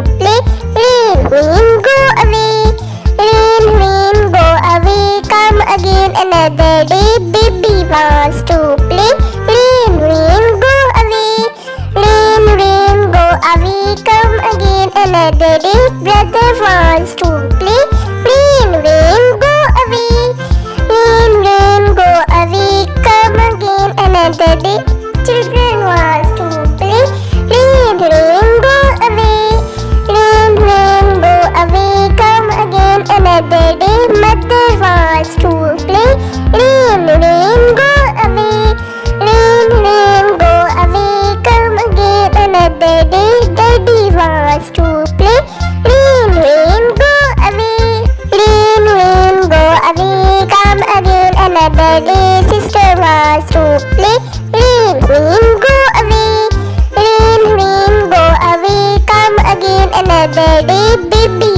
play. Rain, rain, go away. Rain, rain, go away. Come again another day. Baby wants to play. Rain, rain, go away. Rain, rain, go away. Come again another day. Brother wants to play. Rain, rain, go away. Rain, rain, go away. Come again another day. Children wants to play. Rain, rain, go away. Rain, rain, go away. Come again another day. Mother wants to play. Rain, rain, go away. Rain, rain, go away. Come again another day. Daddy wants to play. Rain, rain, go away. Rain, rain, go away. Come again another day. Sister wants to play. Rain, rain, go away. Rain, rain, go away. Come again another day. Baby